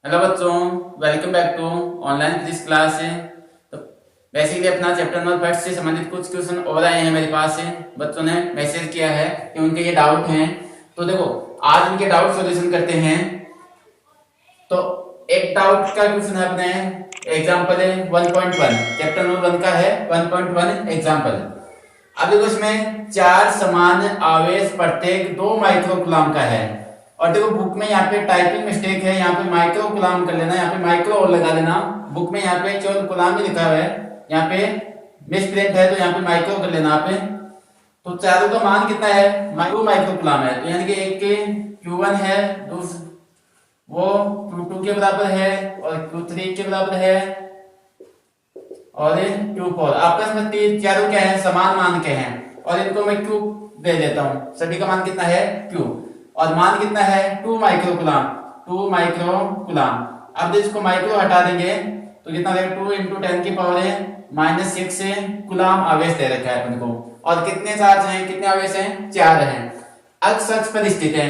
Hello बच्चों, welcome back to online physics class है। तो बेसिकली अपना चैप्टर नंबर फर्स्ट से संबंधित कुछ क्वेश्चन और आए हैं मेरे पास से। बच्चों ने मैसेज किया है कि उनके ये डाउट हैं, तो देखो आज उनके डाउट सॉल्यूशन करते हैं। तो एक डाउट का क्वेश्चन है अपने एग्जांपल है 1.1, चैप्टर नंबर 1 का है 1.1 एग्जांपल। अब देखो इसमें चार समान आवेश प्रत्येक 2 माइक्रोकूलम का है। और देखो बुक में यहाँ पे टाइपिंग मिस्टेक है, यहाँ पे माइक्रो कूलम कर लेना, यहाँ पे माइक्रो और लगा देना। बुक में यहाँ पे केवल कूलम ही लिखा हुआ है, यहाँ पे मिसप्रिंट है तो यहाँ पे माइक्रो कर लेना आप। तो चारों का मान कितना है, माइक्रो कूलम है, तो यानी कि एक Q1 है, वो Q2 के बराबर है और Q3 के बराबर है और Q4। आपस में तीन चारों क्या है, समान मान के हैं और इनको मैं Q दे देता हूँ। सभी का मान कितना है Q और मान कितना है 2 माइक्रोकूलम, 2 माइक्रोकूलम। अब इसको माइक्रो हटा देंगे तो कितना रहेगा 2 × 10 की पावर -6 कूलम आवेश दे रखा है अपन को। और कितने चार्ज हैं, कितने आवेश हैं, 4 हैं। अक्ष अक्ष पर स्थित है,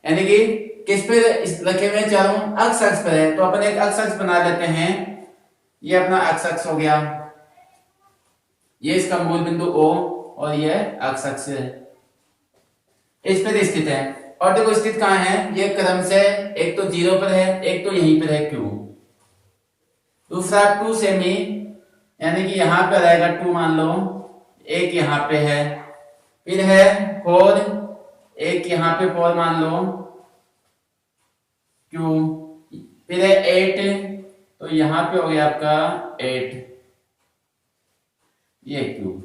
यानी कि किस पे रखे हुए चारों, अक्ष अक्ष पर है। तो अपन एक अक्ष अक्ष बना लेते हैं, ये अपना अक्ष अक्ष हो गया, ये इसका मूल बिंदु O और ये अक्ष अक्ष है, इस पर स्थित है। और देखो स्थित कहाँ है, ये क्रम से एक तो 0 पर है, एक तो यहीं पर है Q। दूसरा 2 सेमी, यानी कि यहां पर आएगा 2 मान लो, एक यहां पे है, फिर है 4, एक यहां पे 4 मान लो Q, फिर है 8, तो यहां पे हो गया आपका 8, ये Q।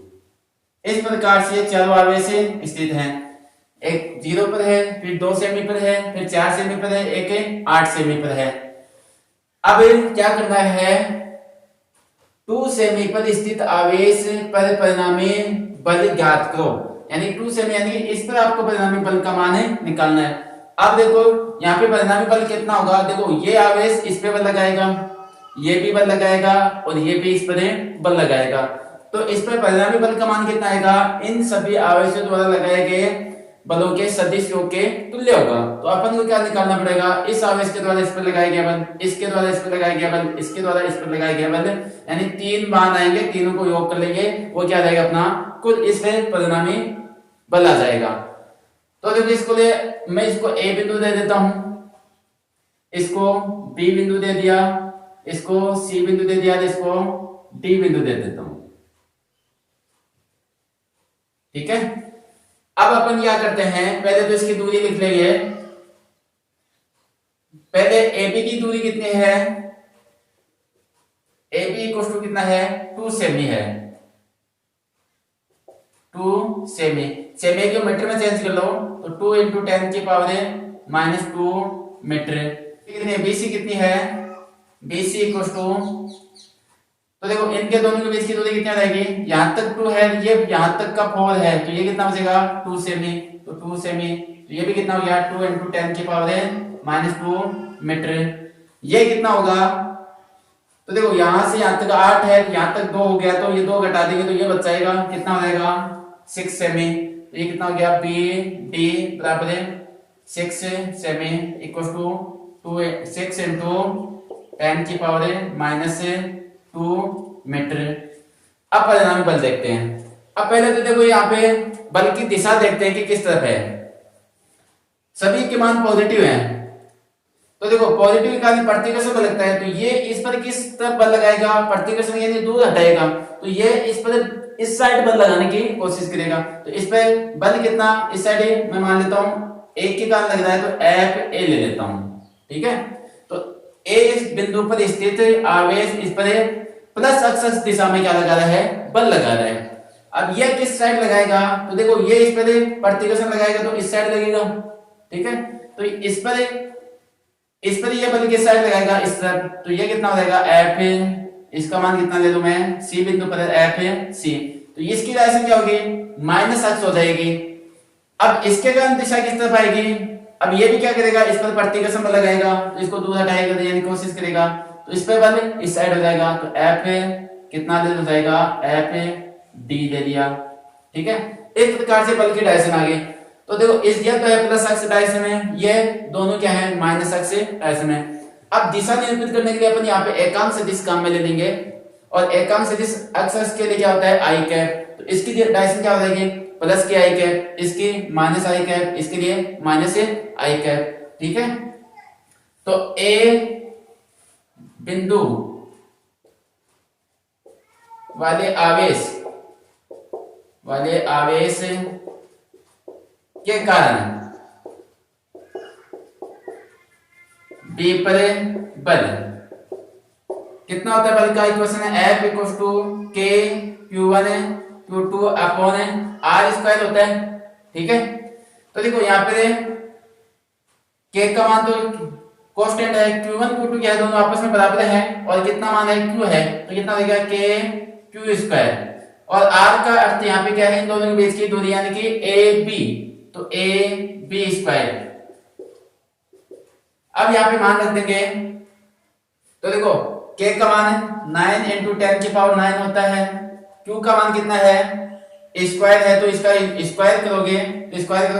इस प्रकार से चारों आवेश स्थित हैं। एक 0 पर है, फिर 2 सेमी पर है, फिर 4 सेमी पर है, एक 8 सेमी पर है। अब क्या करना है, 2 सेमी पर स्थित आवेश पर परिणामी बल ज्ञात करो। यानी 2 सेमी यानी इस पर आपको परिणामी बल का मान निकालना है। अब देखो यहाँ पे परिणामी बल कितना होगा, देखो ये आवेश इस पे बल लगाएगा, ये भी बल लगाएगा और ये भी इस पर बल लगाएगा। तो इस पर परिणामी बल का मान कितना आएगा, इन सभी आवेशों द्वारा लगाए गए बलों के सदिश योग के तुल्य होगा। तो अपन को क्या निकालना पड़ेगा, इस आवेश के द्वारा इस पर लगाया गया बल, इसके द्वारा इस पर लगाया गया बल, इसके द्वारा इस पर लगाया गया बल, यानी 3 मान आएंगे, तीनों को योग कर लेंगे, वो क्या रहेगा अपना कुल इस पे परिणामी बल आ जाएगा। तो देखो इसको ले मैं इसको A बिंदु दे देता हूं, इसको B बिंदु दे दिया, इसको C बिंदु दे दिया, इसको D बिंदु दे देता हूं। ठीक है, अब अपन क्या करते हैं, पहले तो इसकी दूरी लिख लेंगे। पहले AB की दूरी कितनी है, AB इक्वल टू कितना है 2 सेमी है, 2 सेमी। सेमी को मीटर में चेंज कर लो तो 2 × 10 की पावर -2 मीटर। कितनी BC कितनी है, BC इक्वल टू, तो देखो इनके दोनों के बीच की दूरी कितनी रहेगी, यहां तक 2 है, ये यहां तक का 4 है, तो ये कितना बचेगा 2 सेमी। तो 2 सेमी, तो ये भी कितना हो गया 2 × 10 की पावर -2 मीटर। ये कितना होगा, तो देखो यहां से यहां तक 8 है, यहां तक 2 हो गया, तो ये 2 घटा देंगे तो ये बच जाएगा, कितना हो जाएगा 6 सेमी। तो ये कितना हो गया BD बराबर 6 सेमी इक्वल टू 6 × 10 की पावर -2 मीटर। अब परिणामी बल देखते हैं। अब पहले तो देखो यहाँ पे बल की दिशा देखते हैं कि किस तरफ है, सभी के मान पॉजिटिव हैं। तो देखो पॉजिटिव के कारण प्रतिकर्षण बल लगता है, तो ये इस पर किस तरफ बल लगाएगा, प्रतिकर्षण यानी दूर हटाएगा, तो ये इस पर इस साइड बल लगाने की कोशिश करेगा। तो इस पर बल कितना, इस साइड मैं मान लेता हूं 1 के कारण लग रहा है, तो FA ले लेता हूं। ठीक है, तो A इस बिंदु पर स्थित आवेश इस पर प्लस अक्ष दिशा में क्या लगा रहा है, बल लगा रहा है। अब ये किस साइड लगाएगा, तो देखो ये इस पर प्रतिकर्षण लगाएगा तो इस साइड लगेगा। ठीक है, तो इस पर ये बल किस साइड लगाएगा, इस तरफ, तो ये कितना हो जाएगा F, इसका मान कितना ले लूं मैं, C बिंदु पर FC, तो इसकी डायरेक्शन क्या होगी, माइनस अक्ष हो जाएगी। अब इसके कारण दिशा किस तरफ आएगी, अब ये भी क्या करेगा, इस पर प्रतिकर्षण बल लगाएगा, तो इसको दूर हटाएगा यानी कोशिश करेगा, तो इस पे बल इस साइड हो जाएगा, तो F कितना ले जाएगा, FD ले लिया। ठीक है, इस प्रकार से बल की डायरेक्शन आ गई। तो देखो इस ये तो है प्लस अक्ष डायरेक्शन में, ये दोनों क्या है माइनस अक्ष डायरेक्शन में। अब दिशा निरूपित करने के लिए अपन यहाँ पे एकांक सदिश काम में ले लेंगे, और एकांक सदिश अक्ष के लिए क्या होता है आई कैप, तो इसकी डायरेक्शन क्या हो जाएगी प्लस के आई कैप, इसकी माइनस आई कैप, इसके लिए माइनस आई कैप। ठीक है, तो ए बिंदु वाले आवेश के कारण बी पर बल कितना होता है, बल का इक्वेशन है F इक्वल टू के Q1 Q2 upon R square होता है। ठीक है, तो देखो यहाँ पे K का मान तो कांस्टेंट है, Q1 Q2 क्या है दोनों आपस में बराबर है, और कितना मान है Q है, तो कितना देगा K Q स्क्वायर, और R का अर्थ यहाँ पे क्या है इन दोनों के बीच की दूरी यानी कि AB, तो AB स्क्वायर। अब यहाँ पे मान रख देंगे, तो देखो K का मान 9 इंटू 10 की पावर 9 होता है, Q का मान कितना है स्क्वायर है, तो इसका स्क्वायर करोगे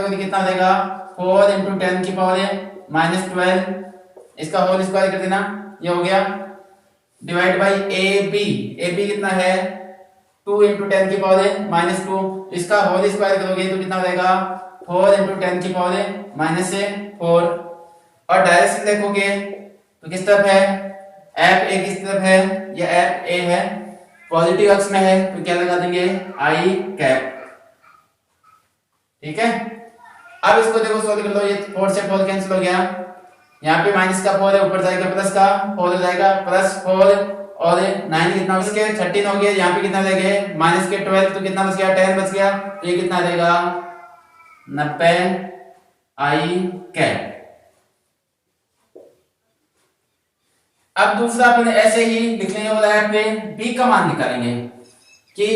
तो कितना देगा 4 इंटू 10 की पावर माइनस 12, इसका होल स्क्वायर कर देना, ये हो गया डिवाइड बाई AB कितना है 2 इंटू 10 की पावर माइनस 2, इसका होल स्क्वायर करोगे तो कितना देगा 4 इंटू 10 की पावर माइनस 4, और डायरेक्शन देखोगे तो किस तरफ है एफ ए किस तरफ है, ये एफ ए है, पॉजिटिव अक्ष में है, तो क्या लगा देंगे आई कैप। ठीक है, अब इसको देखो सॉल्व कर लो, ये 4 से 4 कैंसिल हो गया, यहाँ पे माइनस का 4 है, ऊपर जाएगा प्लस का 4 हो जाएगा, प्लस 4 और 9 कितना इसके 13 हो गया, यहाँ पे कितना देंगे माइनस के 12, तो कितना बच गया 10 बच गया, तो ये कितना देगा 90 आई कैप। अब दूसरा अपन ऐसे ही लिख लेंगे, और यहाँ पे बी का मान निकालेंगे कि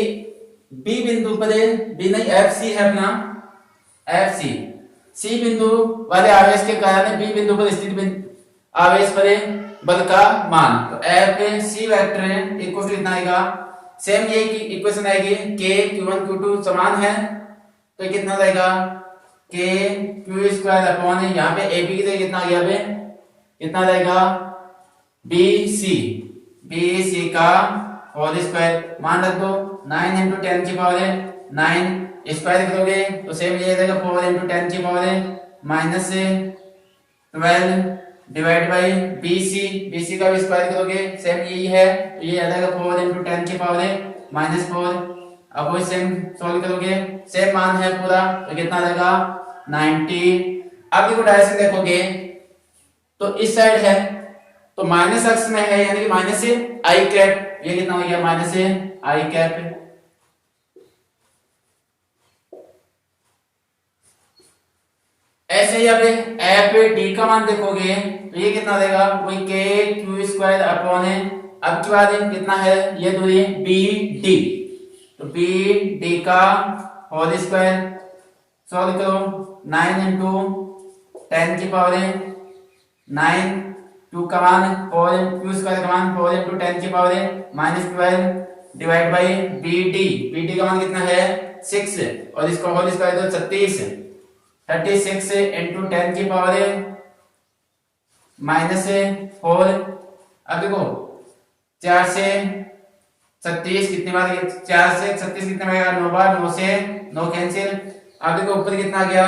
बी बिंदु पर बी नहीं एफ सी है अपना, एफ सी बिंदु वाले आवेश के कारण बी बिंदु पर स्थित आवेश पर बल का मान, तो F C vector equal to कितना आएगा, सेम ये की इक्वेशन आएगी के Q1 Q2 समान है, तो कितना रहेगा के Q स्क्वायर अपॉन यहाँ पे AB की जगह कितना आ गया बे, कितना रहेगा BC का होल स्क्वायर, मान रख दो 9 इंटू 10 की पावर 9 स्क्वायर करोगे तो सेम ये रहेगा 4 इंटू 10 की power minus 12 divide by BC का भी स्क्वायर करोगे सेम यही है, तो ये आ जाएगा 4 इंटू 10 की पावर माइनस 4, अब वो सेम सॉल्व करोगे सेम मान है पूरा, तो कितना रहेगा 90। अब देखो डायरेक्शन देखोगे तो इस साइड है, तो माइनस अक्ष में है यानी कि माइनस आई कैप, ये कितना हो गया माइनस आई कैप। ऐसे ही अब एफ डी का मान देखोगे तो ये कितना देगा वही के क्यू स्क्वायर अपॉन अब की बात कितना है ये दूरी बी डी, तो बी डी का होल स्क्वायर सॉल्व करो 9 इंटू 10 की पावर 9 टू का मान 4 क्यू स्क्वायर का मान 4 इंटू 10 की power minus 12 divide by B D का मान कितना है 6 और इसका होल स्क्वायर तो 36 इंटू 10 की पावर माइनस 4। अब देखो 4 से 36 कितनी बार 4 से 36 कितने बार 9 बार 9 से 9 कैंसिल। अब देखो ऊपर कितना आ गया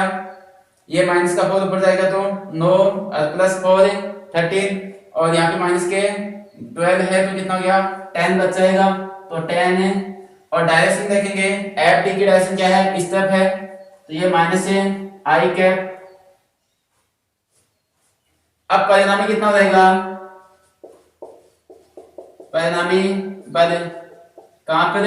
ये माइनस का 4 ऊपर जाएगा तो 9 प्लस 4 13 और यहाँ पे माइनस के 12 है तो कितना हो गया 10 बच जाएगा तो 10 है। और डायरेक्शन देखेंगे एफ डी की डायरेक्शन क्या है इस तरफ है तो ये माइनस है आई कैप। अब परिणामी कितना रहेगा परिणामी बल कहां पर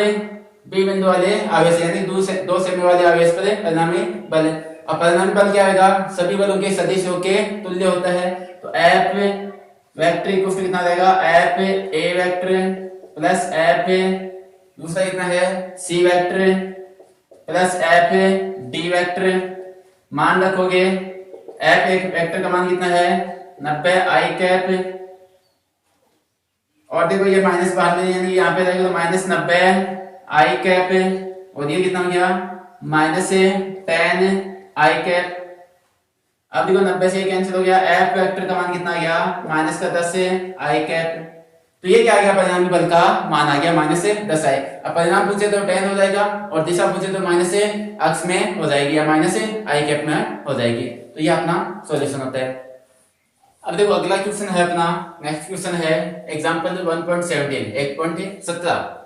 बी बिंदु वाले आवेश यानी दो सेमी वाले आवेश पर परिणामी बल। अब परिणामी बल क्या होगा सभी बलों के सदिशों के तुल्य होता है तो एफ वेक्टर इक्वल टू कितना रहेगा F A vector plus F दूसरा कितना है C vector plus F D vector. मान रखोगे एफ एक वेक्टर का मान कितना है 90 आई कैप और देखो ये माइनस बाहर में यानी यहाँ पे रहेगा तो माइनस 90 आई कैप और ये कितना हो गया माइनस 10 आई कैप। अब देखो 90 से कैंसिल हो गया, एफ वेक्टर का मान कितना आ गया माइनस का 10 से आई कैप। तो ये क्या आ गया, परिणामी बल का मान आ गया माइनस से 10 आई। अब परिणाम पूछे तो 10 हो जाएगा और दिशा पूछे तो माइनस से अक्ष में हो जाएगी या माइनस से आई कैप में हो जाएगी। तो ये अपना सॉल्यूशन होता है। अब देखो अगला क्वेश्चन है अपना, नेक्स्ट क्वेश्चन है एग्जांपल 1.17 1.17।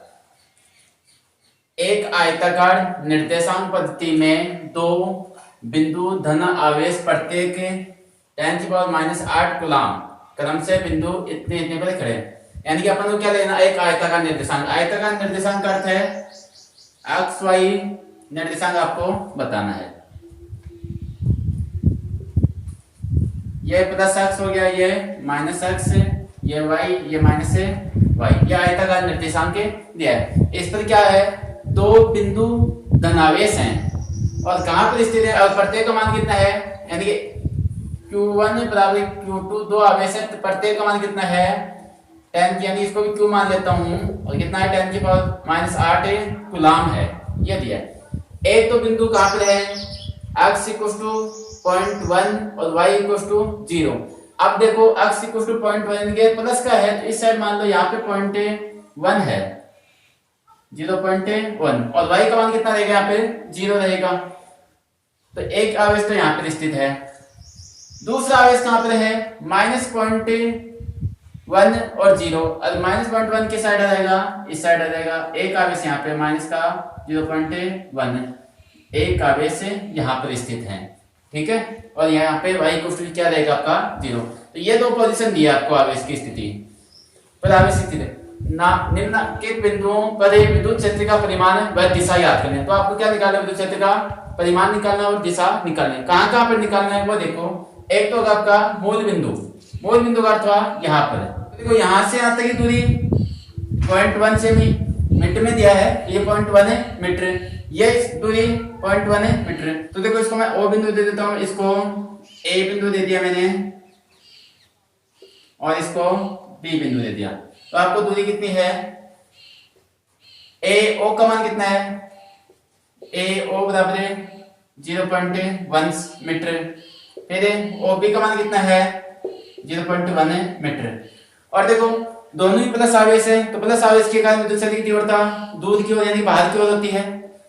एक आयताकार निर्देशांक पद्धति में दो बिंदु धन आवेश प्रत्येक 10⁻⁸ कूलम क्रम से बिंदु इतने इतने पर खड़े हैं। यानी कि अपन को क्या लेना, एक आयताकार निर्देशांक। आयताकार निर्देशांक का अर्थ है एक्स वाई निर्देशांक आपको बताना है। ये प्लस एक्स हो गया, ये माइनस एक्स, ये वाई, ये माइनस वाई, ये आयताकार निर्देशांक दिया है। इस पर क्या है, दो बिंदु धनावेश हैं और कहां पर स्थित है और प्रत्येक का मान कितना है, यानी कि Q1 बराबर Q2 दो आवेश है तो प्रत्येक का मान कितना है 10, यानी इसको भी Q मान लेता हूं और कितना है 10⁻⁸ कूलम है, ये दिया है। एक तो बिंदु कहां पर है, x = 0.1 और y = 0। अब देखो x = 0.1 के प्लस का है तो इस साइड मान लो यहाँ पे 0.1 है, 0.1 और y का मान कितना रहेगा, यहाँ पे 0 रहेगा। तो एक आवेश तो यहाँ पर स्थित है, दूसरा आवेश कहां पर है -0.1 और 0 और -0.1 किस साइड आ जाएगा, इस साइड आ जाएगा। एक आवेश यहाँ पे माइनस का 0.1 एक आवेश यहाँ पर स्थित है, ठीक है। और यहाँ पे y = क्या रहेगा आपका 0। तो ये दो पोजीशन दिया आपको आवेश की स्थिति पर, आवेश स्थिति ना निम्नलिखित बिंदुओं पर विद्युत क्षेत्र का परिमाण व दिशा याद करनी है। तो आपको क्या निकालना है, विद्युत क्षेत्र का परिमाण निकालना और दिशा निकालनी। कहां कहां पर निकालना है वो देखो। एक तो आपका मूल बिंदु का अर्थ हुआ यहाँ पर, देखो यहाँ से यहाँ तक की दूरी 0.1 से मीटर में दिया है, ये 0.1 है मीटर, ये दूरी 0.1 है मीटर। तो देखो इसको मैं O बिंदु दे देता हूं, इसको A बिंदु दे दिया मैंने और इसको B बिंदु दे दिया। तो आपको दूरी कितनी है, AO का मान कितना है, AO बराबर 0.1 मीटर। फिर OB का मान कितना है 0.1 मीटर। और देखो दोनों ही प्लस आवेश है तो प्लस आवेश के कारण विद्युत क्षेत्र की तीव्रता दूर की ओर यानी बाहर की ओर होती है।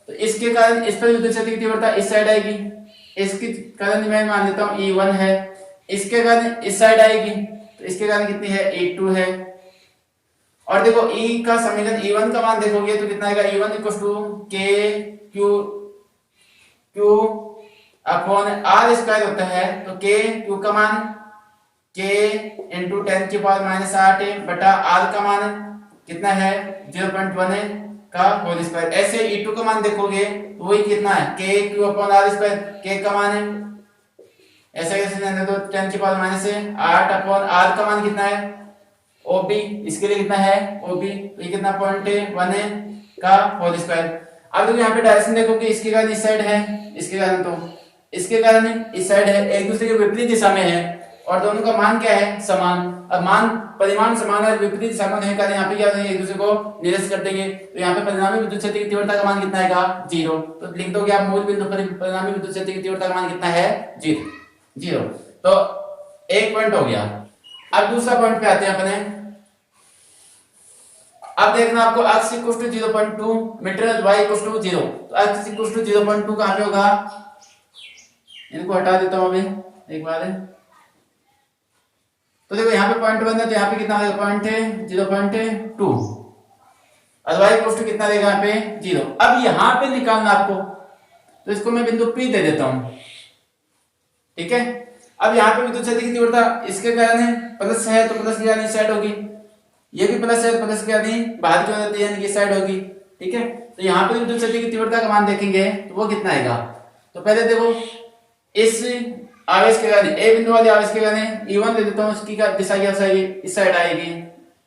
तो इसके कारण इस पर विद्युत क्षेत्र की तीव्रता इस साइड आएगी, इसके कारण मैं मान लेता हूं E1 है, इसके कारण इस साइड आएगी तो इसके कारण कितनी है E2 है। और देखो E का समीकरण E1 का मान देखोगे तो कितना आएगा, E1 = K Q/r² होता है। तो K Q का मान K × 10⁻⁸ बटा R का मान कितना है 0.1 का होल स्क्वायर। ऐसे E2 का मान देखोगे तो वही कितना है K Q/r², K का मान है ऐसे कैसे जाने दो 10⁻⁸ R का मान कितना है OB, इसके लिए कितना है OB, तो ये कितना 0.1 का होल स्क्वायर। अब देखो यहाँ पे डायरेक्शन देखो कि इसके कारण इस साइड है, इसके कारण तो इसके कारण इस साइड है, एक दूसरे के विपरीत दिशा में है और दोनों का मान क्या है समान। अब मान परिमाण समान है, विपरीत दिशा में होने के कारण यहाँ पे क्या होगा एक दूसरे को निरस्त कर देंगे। तो यहाँ पे परिणामी विद्युत क्षेत्र की तीव्रता का मान कितना आएगा 0। तो लिख दोगे आप मूल बिंदु पर परिणामी विद्युत क्षेत्र की तीव्रता का मान कितना है 0। तो एक पॉइंट हो गया। अब दूसरा पॉइंट पे आते हैं अपने। अब देखना आपको x = 0.2 मीटर, y = 0। तो x = 0.2 कहां पे होगा, इनको हटा देता हूं अभी एक बार। तो देखो यहाँ पे 0.1 है तो यहाँ पे कितना आएगा 0.2 और y = कितना रहेगा यहाँ पे 0। अब यहाँ पे निकालना आपको, तो इसको मैं बिंदु P दे देता हूं, ठीक है। अब यहाँ पे विद्युत क्षेत्र की तीव्रता इसके कारण प्लस है तो प्लस की यानी इस साइड होगी, ये भी प्लस है तो प्लस की यानी बाहर की ओर होती है यानी इस साइड होगी, ठीक है। तो यहाँ पे विद्युत क्षेत्र की तीव्रता का मान देखेंगे तो वो कितना आएगा। तो पहले देखो इस आवेश के कारण A बिंदु वाले आवेश के कारण E1 ले देता हूँ, इसकी दिशा क्या सही इस साइड आएगी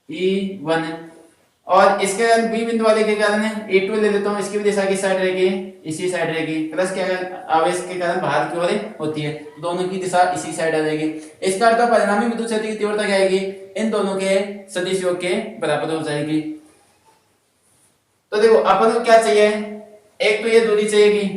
E1, और इसके कारण B बिंदु वाले के कारण E2 ले लेता हूँ, इसकी भी दिशा किस साइड रहेगी इसी साइड रहेगी। प्लस क्या आवेश के कारण बाहर की ओर होती है, दोनों की दिशा इसी साइड आ जाएगी। इसका अर्थ परिणामी विद्युत क्षेत्र की तीव्रता क्या आएगी, इन दोनों के सदिश योग के बराबर हो जाएगी। तो देखो अपन को क्या चाहिए, एक तो ये दूरी चाहिएगी,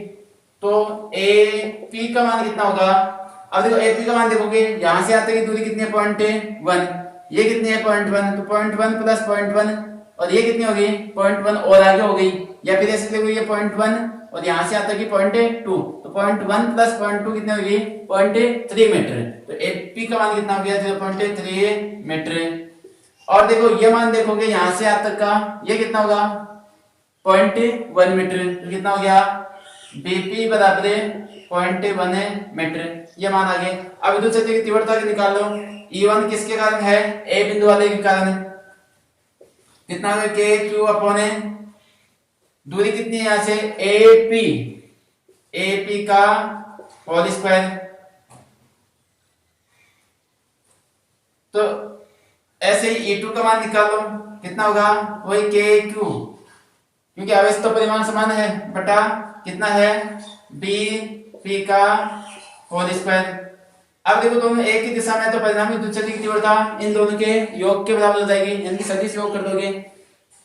तो AP का मान कितना होगा। अब देखो एपी का मान देखोगे, यहां से आते की दूरी कितनी है, 0.1, ये कितनी है 0.1, तो 0.1 प्लस 0.1 और ये कितनी हो गई 0.1 और आगे हो गई, या फिर ऐसे देखो ये 0.1 और यहां से आता की 0.2, तो 0.1 प्लस 0.2 कितनी हो गई 0.3 मीटर, तो एपी का मान कितना हो गया 0.3 मीटर। और देखो ये मान देखोगे यहां से यहाँ तक का ये कितना होगा 0.1 मीटर, तो कितना हो गया बीपी बराबर 0.1 मीटर, ये मान आ गए। अब इधर से तीव्रता की निकाल लो, E1 किसके कारण है, ए बिंदु वाले के कारण, कितना होगा के क्यू अपॉन दूरी कितनी है यहां से एपी, एपी का होल स्क्वायर, तो ऐसे ही E2 का मान निकालो, कितना होगा वही के क्यू, क्योंकि आवेश तो परिमाण समान है, बटा कितना है बी पी का होल स्क्वायर। अब देखो दोनों एक ही दिशा में, तो परिणामी विद्युत क्षेत्र की तीव्रता इन दोनों के योग के बराबर हो जाएगी, यानी कि सदिश योग कर दोगे,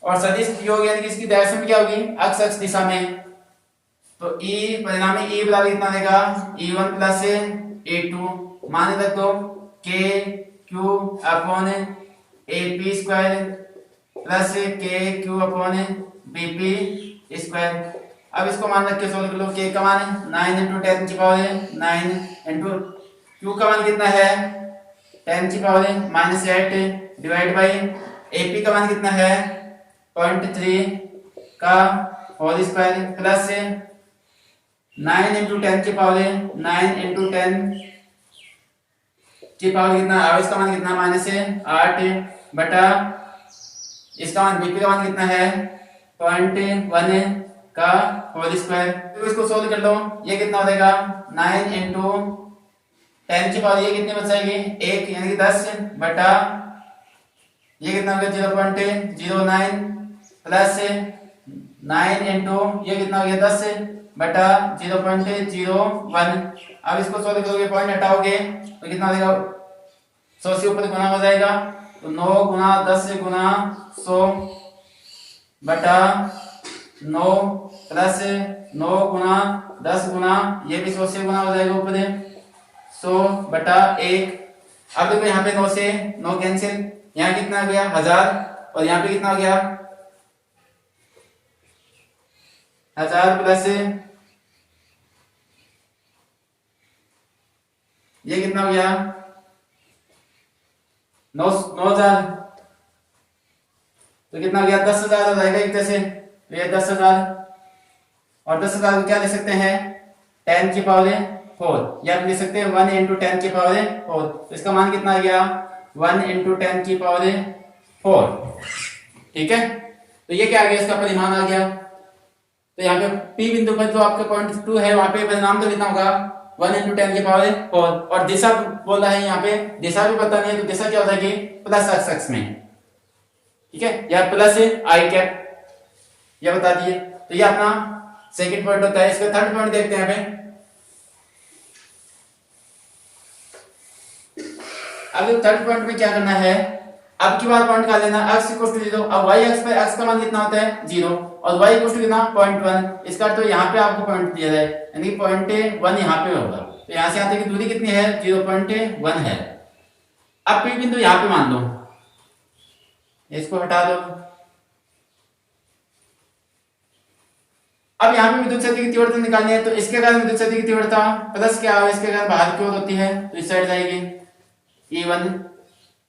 और सदिश योग यानी कि इसकी डायरेक्शन क्या होगी अक्ष अक्ष दिशा में, तो E परिणामी E बराबर कितना देगा E1 प्लस E2, मान रख दो के Q upon AP square plus के क्यू अपॉन BP स्क्वायर। अब इसको मान रख के सोल्व कर लो, के का मान 9 × 10 की पावर 9 इंटू क्यू का मान कितना है 10 की पावर -8 डिवाइड बाई AP का मान कितना है 0.3 का होल स्क्वायर प्लस 9 × 10 की पावर 9 × 10 की पावर कितना, आवेश का मान कितना -8 बटा इसका मान बीपी का मान कितना है 0.1 का होल स्क्वायर। तो इसको सोल्व कर लो, ये कितना हो जाएगा 9 × 10 की पावर ये कितनी बच जाएगी 1 यानी कि 10 बटा ये कितना हो गया 0.09 प्लस 9 × ये कितना हो गया 10 बटा 0.01। अब इसको सोल्व करोगे पॉइंट हटाओगे तो कितना हो जाएगा 100 से ऊपर गुना हो जाएगा, तो 9 × 10 × 100 बटा 9 प्लस 9 × 10 गुना ये भी 100 से गुना हो जाएगा ऊपर 100 बटा 1। अब देखो यहाँ पे 9 से 9 कैंसिल, यहाँ कितना हो गया 1000 और यहाँ पे कितना हो गया 1000 प्लस ये कितना हो गया 9000, तो कितना हो गया 10,000 हो जाएगा एक तरह से, तो ये 10,000 और 10,000 को क्या लिख सकते हैं 10 की पावर 4, या लिख सकते हैं 1 × 10 की पावर 4, तो इसका मान कितना आ गया 1 × 10 की पावर 4। ठीक है, तो ये क्या आ गया इसका परिमाण आ गया। तो यहाँ पे P बिंदु पर जो आपका 0.2 है वहां पे परिणाम तो कितना होगा 1 × 10 की पावर 4, और दिशा बोल रहा है यहाँ पे दिशा भी पता नहीं है, तो दिशा क्या हो जाएगी प्लस अक्ष में, ठीक है, या प्लस आई कैप ये बता दिए। तो ये अपना सेकंड पॉइंट होता है। इसका थर्ड पॉइंट देखते हैं यहाँ पे। अब थर्ड पॉइंट में क्या करना है, अब की बार पॉइंट का लेना x = 0, अब y अक्ष पे x का मान कितना होता है 0 और y = कितना 0.1, इसका तो यहाँ पे आपको पॉइंट दिया है यानी 0.1 यहाँ पे होगा, तो यहाँ से आते की दूरी कितनी है 0.1 है। अब P बिंदु यहाँ पे मान लो, इसको हटा दो। अब यहाँ पे विद्युत क्षेत्र की तीव्रता निकालनी है, तो इसके कारण विद्युत क्षेत्र की तीव्रता प्लस क्या है, इसके कारण बाहर की ओर होती है तो इस साइड जाएगी E1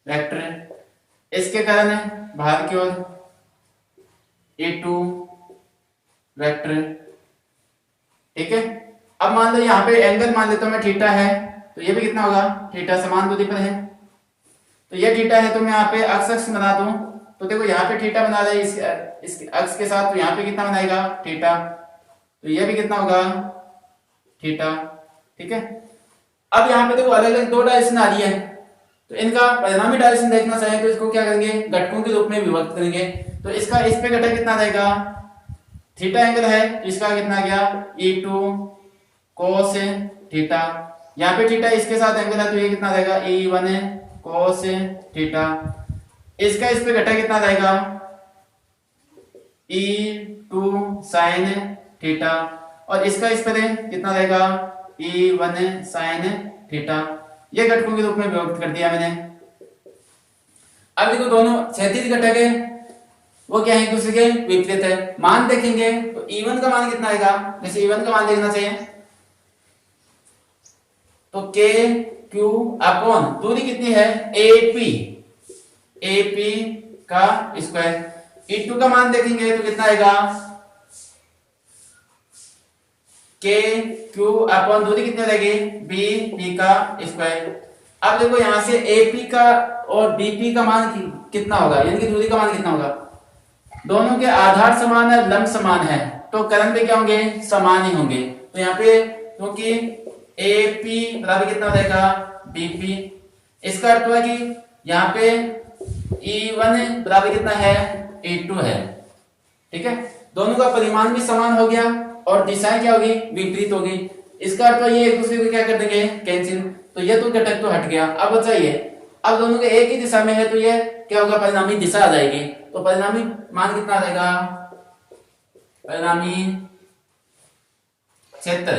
वेक्टर, इसके कारण बाहर की ओर E2 वेक्टर। ठीक है, अब मान लो यहाँ पे एंगल मान लेता हूं मैं थीटा है, तो ये भी कितना होगा थीटा, समान दूरी पर है, तो ये थीटा है, तो मैं यहाँ पे अक्ष बना दूं, तो देखो यहाँ पे थीटा बना रहा है इस अक्ष के साथ, तो यहाँ पे कितना बनाएगा थीटा, तो ये भी कितना होगा थीटा। ठीक है, अब यहाँ पे देखो अलग अलग दो डायरेक्शन आ रही है, तो इनका परिणामी डायरेक्शन देखना चाहे तो इसको क्या करेंगे घटकों के रूप में विभक्त करेंगे, तो इसका इस पे घटक कितना रहेगा थीटा एंगल है, तो इसका कितना गया E2 cos थीटा, यहाँ पे थीटा इसके साथ एंगल है तो ये कितना रहेगा E1 cos थीटा, इसका इस पे घटक कितना रहेगा E2 sin थीटा, और इसका इस पे कितना रहेगा E1 sin थीटा। ये घटकों के रूप में व्यक्त कर दिया मैंने। अब देखो दोनों क्षैतिज घटक है, वो क्या है, एक दूसरे के विपरीत है। मान देखेंगे तो E1 का मान कितना आएगा, जैसे E1 का मान देखना चाहिए तो K Q अपॉन दूरी कितनी है AP का स्क्वायर। E2 का मान देखेंगे तो कितना आएगा K Q अपॉन दूरी कितनी रहेगी BP का स्क्वायर। अब देखो यहां से AP का और BP का मान कितना होगा, यानी कि दूरी का मान कितना होगा। दोनों के आधार समान है, लंब समान है, तो करण पे क्या होंगे, समान ही होंगे। तो यहाँ पे क्योंकि AP बराबर कितना हो जाएगा BP, इसका अर्थ हुआ कि यहाँ पे E1 बराबर कितना है E2 है। ठीक है, दोनों का परिमाण भी समान हो गया और दिशाएं क्या होगी, विपरीत होगी। इसका अर्थ ये एक दूसरे को क्या कर देंगे, कैंसिल। तो ये तो घटक तो हट गया। अब बचाइए, अब दोनों के एक ही दिशा में है तो ये क्या होगा, परिणामी दिशा आ जाएगी। तो परिणामी मान कितना आ जाएगा, परिणामी क्षेत्र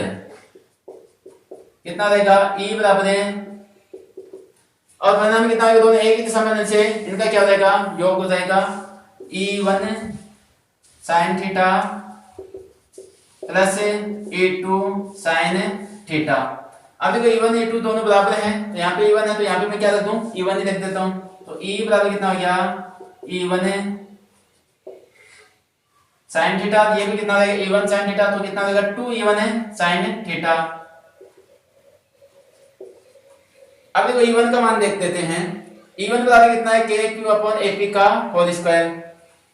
कितना रहेगा E बराबर है, और परिणामी कितना आएगा, दोनों एक ही दिशा में से इनका क्या हो जाएगा, योग हो जाएगा। E1 sin theta plus E2 sin theta. अब देखो E1 E2 दोनों बराबर हैं, तो यहाँ पे E1 है तो यहाँ पे मैं क्या रख दूं, E1 ही रख देता हूं। तो E बराबर कितना हो गया, E1 sin थीटा, ये भी कितना रहेगा E1 sin थीटा, तो कितना रहेगा 2E1 sin थीटा। अब देखो E1 का मान देख देते हैं। E1 बराबर कितना है, KQ अपॉन AP का होल स्क्वायर।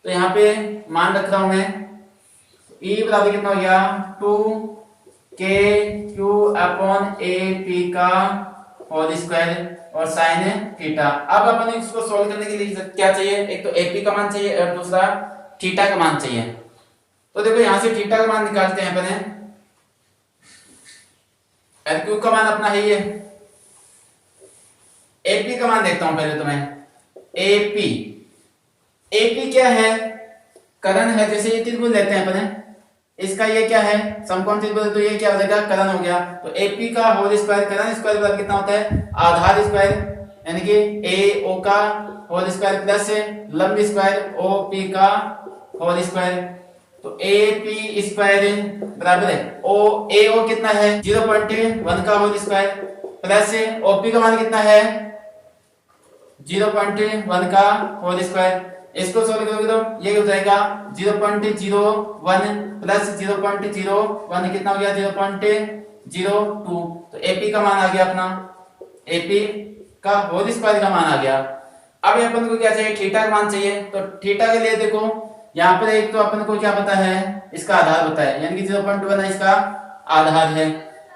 तो यहाँ पे मान रख रहा हूं मैं, E बराबर कितना हो गया 2KQ अपॉन AP का होल स्क्वायर और साइन थीटा। अब अपन इसको सॉल्व करने के लिए क्या चाहिए, एक तो AP का मान चाहिए और दूसरा थीटा का मान चाहिए। तो देखो यहां से थीटा का मान निकालते हैं अपन। LQ का मान अपना है ये, AP का मान देखता हूं पहले तो मैं। AP क्या है, करण है। जैसे ये त्रिभुज लेते हैं अपन, इसका ये क्या है, समकोण त्रिभुज, तो ये क्या हो जाएगा, करण हो गया। तो AP का होल स्क्वायर, करण स्क्वायर बराबर कितना होता है, आधार स्क्वायर, यानी कि AO का होल स्क्वायर प्लस लंब स्क्वायर OP का होल स्क्वायर। तो AP स्क्वायर बराबर है AO कितना है 0.1 का होल स्क्वायर प्लस OP का मान कितना है 0.1 का होल स्क्वायर। इसको सॉल्व करोगे तो ये हो जाएगा 0.01 प्लस 0.01 कितना हो गया 0.02। तो AP का मान आ गया अपना, AP का होल स्क्वायर का मान आ गया। अब अपन को क्या चाहिए, थीटा का मान चाहिए। तो थीटा के लिए देखो यहाँ पर एक तो अपन को क्या पता है, इसका आधार पता है, यानी कि 0.1 इसका आधार है।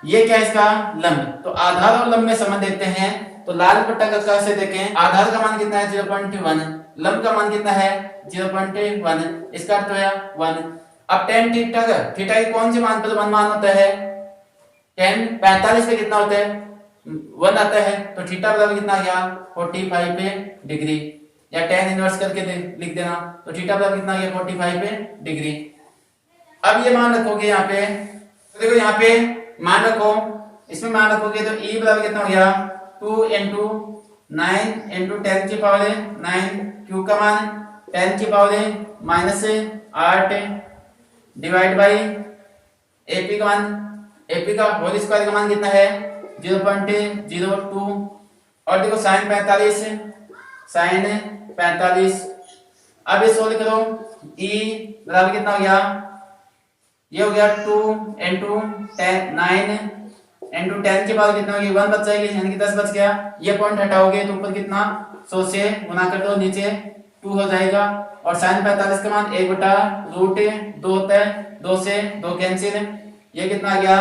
ये क्या है इसका लंब। तो आधार और लंब में संबंध देखते हैं। तो लाल पट्टा का से देखें, आधार का मान कितना है 0.1, लंब का मान कितना है 0.1, इसका अर्थ है 1। अब tan थीटा का, थीटा के कौन से मान पर मान होता है, tan 45 पे कितना होता है 1 आता है। तो थीटा बराबर कितना आ गया 45 डिग्री, या tan इनवर्स करके लिख देना। तो थीटा बराबर कितना आ गया 45 डिग्री। अब ये मान रखोगे यहाँ पे, तो देखो यहाँ पे मान रखो, इसमें मान रखोगे तो E बराबर कितना हो गया 2 into 9 into 10 की पावर 9, Q का मान 10 की पावर -8 डिवाइड बाई AP का मान, AP का होल स्क्वायर का मान कितना है 0.02। और देखो sin 45। अब ये सोल्व करो, E बराबर कितना हो गया, ये हो गया 2 into 9 into 10 की पावर कितना होगी 1 बच जाएगी, यानी कि 10 बच गया। ये पॉइंट हटाओगे तो ऊपर कितना 100 से गुना कर दो, नीचे 2 हो जाएगा। और sin 45 का मान 1/√2 होता है, 2 से 2 कैंसिल, ये कितना आ गया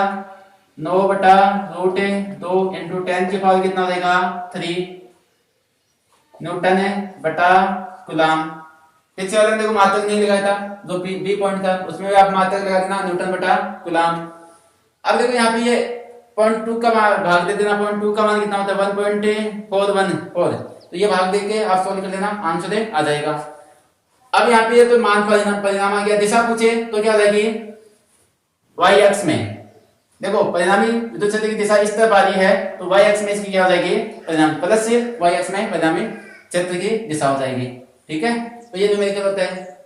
9/√2 into 10 की पावर कितना हो जाएगा 3 न्यूटन बटा कूलम। पीछे वाले देखो मात्रक नहीं लगाया था, जो बी पॉइंट था उसमें भी आप मात्रक लगा देना न्यूटन बटा कूलम। अब देखो यहाँ पे ये 0.2 का भाग दे देना, 0.2 का मान कितना होता है 1.414। तो ये भाग देके आप सॉल्व कर लेना, आंसर आ जाएगा। अब यहाँ पे ये तो मान परिणाम आ गया। दिशा पूछे तो क्या हो जाएगी y अक्ष में, देखो परिणामी विद्युत क्षेत्र की दिशा इस तरफ आ रही है तो y अक्ष में इसकी क्या हो जाएगी, परिणाम प्लस से y अक्ष में परिणामी क्षेत्र की दिशा हो जाएगी। ठीक है, तो ये न्यूमेरिकल होता है।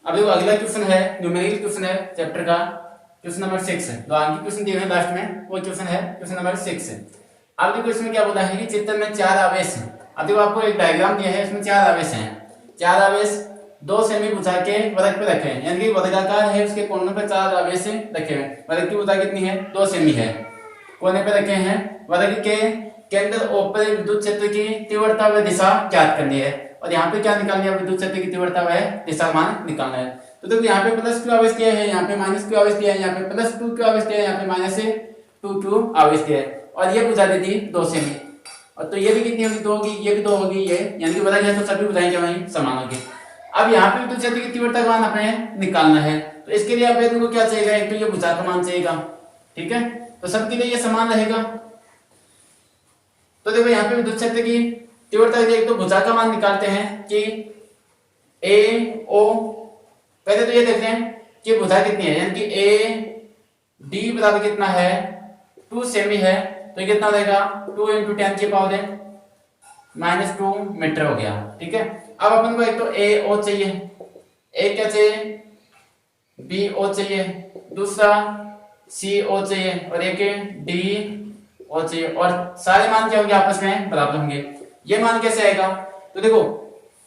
अब देखो अगला क्वेश्चन है, न्यूमेरिकल क्वेश्चन है चैप्टर का, क्वेश्चन नंबर 6 है। तो आगे क्वेश्चन दिए हैं लास्ट में, वो क्वेश्चन है क्वेश्चन नंबर 6 है। अब देखो इसमें क्या बोला है कि चित्र में 4 आवेश हैं। अब देखो आपको एक डायग्राम दिया है, इसमें 4 आवेश हैं। 4 आवेश 2 सेमी भुजा के वृत्त पे रखे हैं, यानी कि वर्गाकार है, उसके कोनों पे 4 आवेश रखे हैं। वृत्त की भुजा कितनी है, 2 सेमी है, कोने पे रखे हैं। वर्ग के केंद्र ऊपर विद्युत क्षेत्र की तीव्रता व दिशा ज्ञात करनी है, और यहाँ पे क्या निकालनी है, विद्युत क्षेत्र की तीव्रता व दिशा मान निकालना है। तो देखो यहाँ पे प्लस क्यू आवेश दिया है, यहाँ पे माइनस क्यू आवेश दिया है, यहाँ पे प्लस 2 क्यू आवेश दिया है, यहाँ पे माइनस 2 क्यू आवेश दिया है, और ये भुजा दी थी 2 सेमी। और तो ये भी कितनी होगी, 2 होगी, ये भी 2 होगी, ये यानी कि वर्ग है तो सभी भुजाएं क्या होंगी, समान होगी। अब यहाँ पे विद्युत क्षेत्र की तीव्रता का मान हमें निकालना है, तो इसके लिए आप को क्या चाहिएगा, एक तो ये भुजा का मान चाहिएगा। ठीक है, तो सबके लिए ये समान रहेगा। तो देखो यहाँ पे विद्युत क्षेत्र की तीव्रता के लिए एक तो भुजा का मान निकालते हैं कि ए ओ, पहले तो ये देखते हैं कि भुजा कितनी है, यानी कि ए डी बराबर कितना है, 2 सेमी है, तो ये कितना हो जाएगा, 2 × 10⁻⁻² मीटर हो गया। ठीक है, अब अपन को एक तो ए ओ चाहिए, ए क्या चाहिए, बी ओ चाहिए, दूसरा सी ओ चाहिए, और एक डी ओ चाहिए, और सारे मान क्या होंगे, आपस में बराबर होंगे। ये मान कैसे आएगा, तो देखो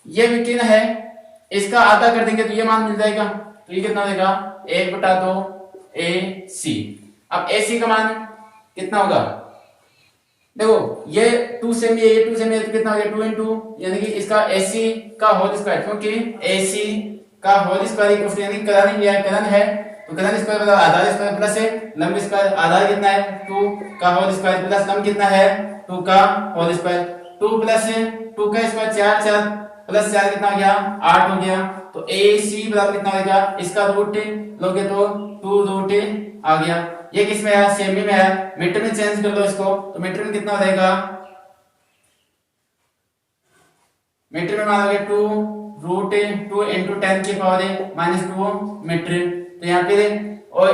ये विकीर्ण है, इसका आधा कर देंगे तो ये मान मिल जाएगा, तो ये कितना हो जाएगा, 1/2 ए सी। अब ए सी का मान कितना होगा, देखो ये 2 सेमी है, ये 2 सेमी है, तो कितना हो गया, 2 × 2, यानी कि इसका AC का होल स्क्वायर, क्योंकि AC का होल स्क्वायर यानी करण लिया है, करण है तो करण स्क्वायर बराबर आधार स्क्वायर प्लस है लंब स्क्वायर। आधार कितना है, 2 का होल स्क्वायर प्लस लंब कितना है, 2 का होल स्क्वायर। 2 + 2 का स्क्वायर 4, 4 + 4 कितना हो गया, 8 हो गया। तो AC बराबर कितना हो गया, इसका रूट लोगे तो 2 रूट आ गया। ये किस में है, सेमी में है, मीटर में चेंज कर लो इसको, तो मीटर में कितना हो जाएगा, मीटर में मानोगे 2 रूट 2 × 10⁻⁻² मीटर। तो यहाँ पे और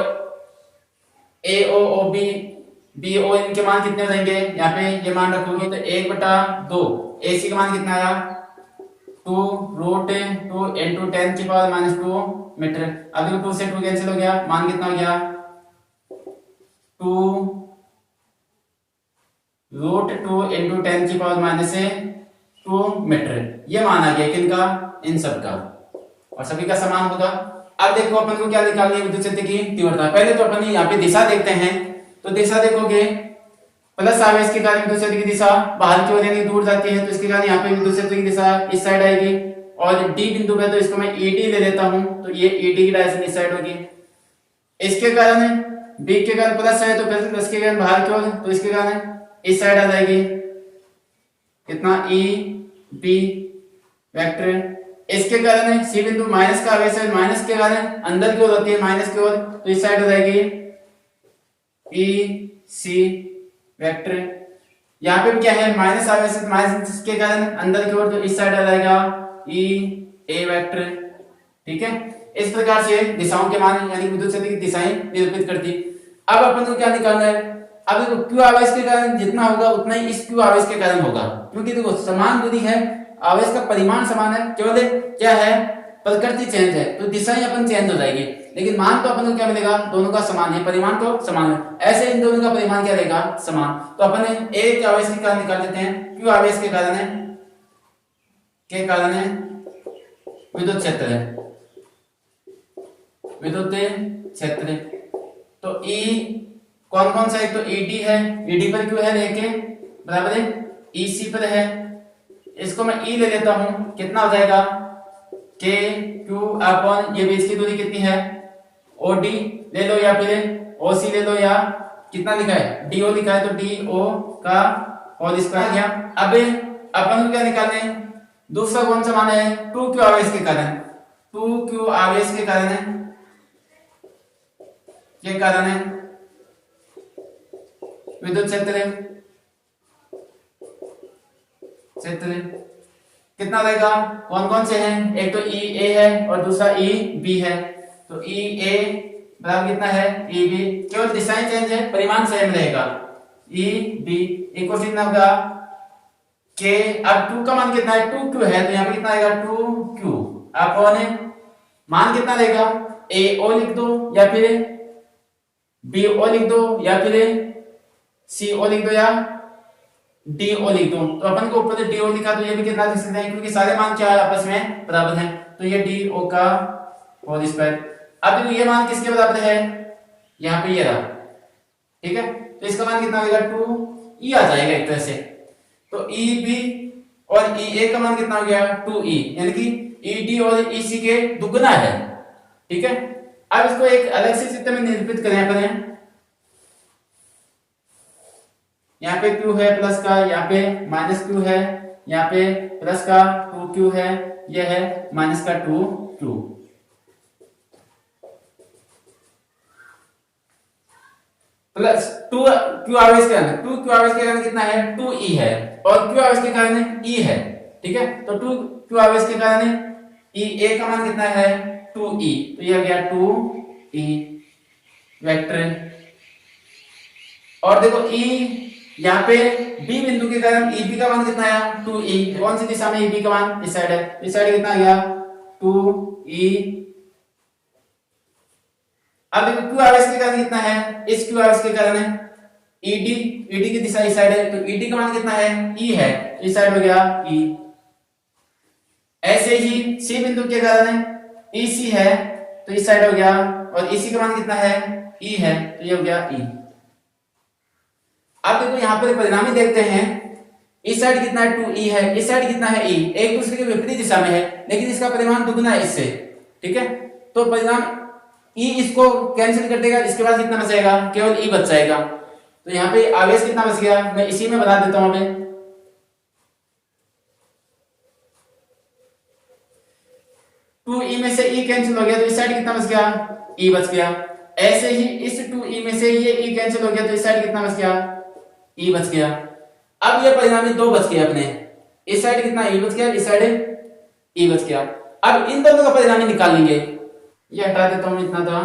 ए ओ ओ बी बी ओ इनके मान कितने हो जाएंगे, यहाँ पे ये मान रखोगे तो 1/2 ए सी का मान कितना आया, 2 रूट 2 × 10⁻⁻² मीटर। अब देखो 2 से 2 कैंसिल हो गया, मान कितना हो गया, 2 रूट 2 × 10⁻² मीटर। ये मान आ गया किनका, इन सब का, और सभी का समान होगा। अब देखो अपन को क्या निकालनी है, विद्युत क्षेत्र की तीव्रता। पहले तो अपन यहाँ पे दिशा देखते हैं, तो दिशा देखोगे प्लस आवेश के कारण विद्युत क्षेत्र की दिशा बाहर की ओर यानी दूर जाती है, तो इसके कारण यहाँ पे विद्युत क्षेत्र की दिशा इस साइड आएगी, और डी बिंदु पे तो इसको मैं ईडी ले लेता हूं, तो ये ईडी की डायरेक्शन इस साइड होगी। इसके कारण बी के कारण प्लस है, तो प्लस के कारण बाहर की ओर, तो इसके कारण इस साइड आ जाएगी कितना, ई बी वेक्टर। इसके कारण सी बिंदु माइनस का आवेश है, माइनस के कारण अंदर की ओर होती है, माइनस की ओर, तो इस साइड हो जाएगी ई सी वेक्टर। यहाँ पे क्या है, माइनस आवेश है, माइनस के कारण अंदर की ओर, तो इस साइड आ जाएगा ई ए वेक्टर। ठीक है, इस प्रकार से दिशाओं के मान यानी विद्युत क्षेत्र की दिशाएं निरूपित करती। अब अपन को क्या निकालना है, अब देखो क्यू आवेश के कारण जितना होगा उतना ही इस क्यू आवेश के कारण होगा, क्योंकि देखो समान दूरी है, आवेश का परिमाण समान है, केवल क्या है, प्रकृति चेंज है, तो दिशाएं अपन चेंज हो जाएगी, लेकिन मान तो अपन को क्या मिलेगा, दोनों का समान है, परिमाण तो समान है। ऐसे इन दोनों का परिमाण क्या रहेगा, समान। तो अपन एक आवेश के कारण निकाल लेते हैं, क्यू आवेश के कारण है, विद्युत क्षेत्र है, विद्युत क्षेत्र। तो E कौन कौन सा है, तो ED है, ED पर क्यू है लेके बराबर है EC पर है, इसको मैं E ले लेता हूं, कितना हो जाएगा, K Q अपॉन ये बीच की दूरी कितनी है, OD ले लो या फिर OC ले लो, या कितना लिखा है DO लिखा है, तो DO का होल स्क्वायर गया। अब अपन को क्या निकालना है, दूसरा कौन सा मान है, 2Q आवेश के कारण, 2Q आवेश के कारण है, ये कारण है विद्युत क्षेत्र कितना रहेगा, कौन कौन से हैं, एक तो ई ए है और दूसरा ई बी है, तो ई ए बराबर कितना है ई बी, केवल दिशाएं चेंज है, परिमाण सेम रहेगा। ई बी इक्वल कितना होगा के, अब 2 का मान कितना है 2q है, तो यहाँ पे कितना आएगा 2q अपॉन मान कितना रहेगा ए ओ लिख दो या फिर बी ओ लिख दो या फिर सी ओ लिख दो या डी ओ लिख दो। तो अपन को ऊपर डी ओ लिखा तो ये भी कितना लिख सकते हैं क्योंकि सारे मान क्या है आपस में बराबर हैं, तो ये डी ओ का होल स्क्वायर। अब ये मान किसके बराबर है, यहाँ पे ये रहा, ठीक है, तो इसका मान कितना होगा 2 ई आ जाएगा एक तरह से। तो ई बी और ई ए का मान कितना हो गया 2 ई, यानी कि ई डी और ई सी के दुगुना है, ठीक है। अब इसको एक अलग से चित्र में निरूपित करें अपन, यहाँ पे q है प्लस का, यहाँ पे माइनस q है, यहाँ पे प्लस का 2q है, यह है माइनस का 2q। प्लस 2q आवेश के कारण, 2q आवेश के कारण कितना है 2e है, और q आवेश के कारण e है, ठीक है। तो 2q आवेश के कारण e का मान कितना है 2e, तो ये आ गया 2e वेक्टर। और देखो e यहाँ पे b बिंदु के कारण eb का मान कितना है 2e, कौन सी दिशा में eb का मान इस साइड है, इस साइड कितना आ गया 2e। अब देखो q आवेश के कारण कितना है, इस q आवेश के कारण ed की दिशा इस साइड है, तो ed का मान कितना है e है, तो इस साइड हो गया e। ऐसे ही c बिंदु के कारण ec है, तो इस साइड हो गया, और ec का मान कितना है e है, तो ये हो गया e। अब देखो यहाँ पर परिणामी देखते हैं, इस साइड कितना है 2e है, इस साइड कितना है e, एक दूसरे के विपरीत दिशा में है, लेकिन इसका परिमाण दुगुना है इससे, ठीक है। तो परिणाम e इसको कैंसिल कर देगा, इसके बाद कितना बचेगा केवल e बच जाएगा। तो यहाँ पे आवेश कितना बच गया, मैं इसी में बता देता हूं अभी। 2e में से e कैंसिल हो गया, तो इस साइड कितना बच गया e बच गया। ऐसे ही इस 2e में से ये e कैंसिल हो गया, तो इस साइड कितना बच गया e बच गया। अब ये परिणामी 2 बच गए अपने, इस साइड कितना e बच गया, इस साइड e बच गया। अब इन दोनों का परिणामी निकाल लेंगे, ये हटा देता हूं इतना था।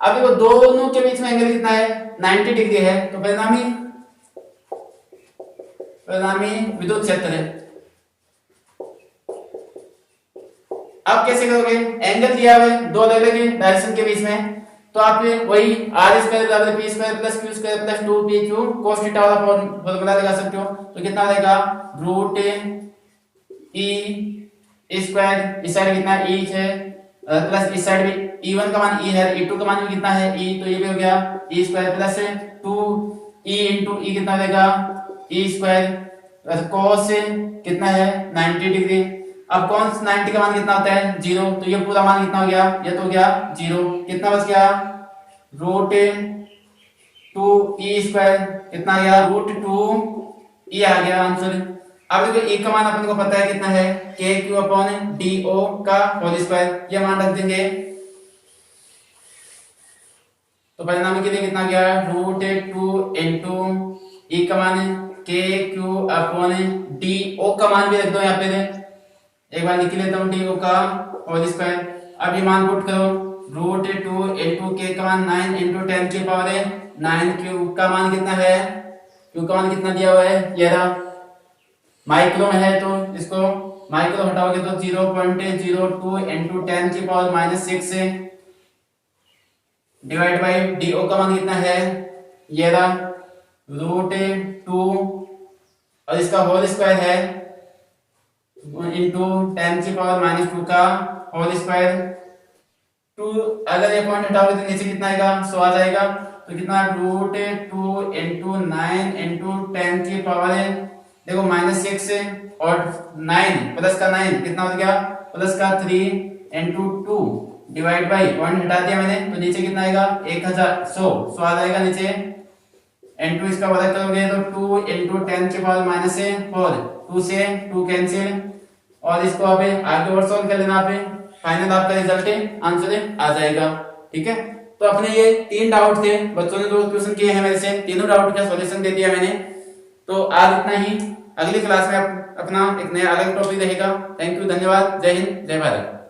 अब देखो दोनों के बीच में एंगल कितना है 90 डिग्री है, तो परिणामी विद्युत क्षेत्र है। अब कैसे करोगे, एंगल दिया हुआ है दो अलग अलग डायरेक्शन के बीच में, तो आप वही आर स्क्वायर बराबर P square plus Q square plus 2pq cos theta वाला फॉर्मूला लगा सकते हो। तो कितना आएगा रूट ई स्क्वायर, इस साइड कितना e है, प्लस इस साइड भी e1 का मान e है, e2 का मान भी कितना है e, तो ये भी हो गया e square plus 2e into e कितना देगा e स्क्वायर प्लस cos कितना है 90 डिग्री। अब कौन 90 का मान कितना होता है 0, तो ये पूरा मान कितना हो गया, ये तो हो गया 0, कितना बच गया रूट 2e स्क्वायर, कितना गया रूट 2e आ गया आंसर। अब देखो e का मान अपन को पता है कितना है kq अपॉन do का होल स्क्वायर, ये मान रख देंगे, तो परिणाम के लिए कितना गया रूट 2 इंटू e का मान kq अपॉन do का मान भी रख दो यहाँ पे, एक बार लिख लेता हूँ do का होल स्क्वायर। अब ये मान पुट करो, रूट 2 इंटू k का मान 9 इंटू 10 की पावर है 9, q का मान कितना है, q का मान कितना दिया हुआ है ये रहा, माइक्रो में है तो इसको माइक्रो हटाओगे तो 0.02 इंटू 10 की पावर -6 डिवाइड बाई do का मान कितना है ये रहा रूट 2 और इसका होल स्क्वायर है इंटू 10 की पावर -2 का होल स्क्वायर। 2 अगर ये पॉइंट हटाओगे तो नीचे कितना आएगा 100 आ जाएगा, तो कितना रूट 2 इंटू 9 इंटू 10 की पावर है देखो -6 और 9 प्लस का 9 कितना हो गया प्लस का 3 इंटू 2 डिवाइड बाई पॉइंट हटा दिया मैंने, तो नीचे कितना आएगा 1100 आ जाएगा नीचे। इंटू इसका वर्ग करोगे तो 2 इंटू 10 की पावर -4, 2 से 2 कैंसिल, और इसको आप आगे और सॉल्व कर लेना, आप फाइनल आपका रिजल्ट आंसर आ जाएगा, ठीक है। तो अपने ये 3 डाउट थे, बच्चों ने 2 क्वेश्चन किए हैं मेरे से, तीनों डाउट का सॉल्यूशन दे दिया मैंने। तो आज इतना ही, अगली क्लास में अपना एक नया अलग टॉपिक रहेगा। थैंक यू, धन्यवाद, जय हिंद, जय भारत।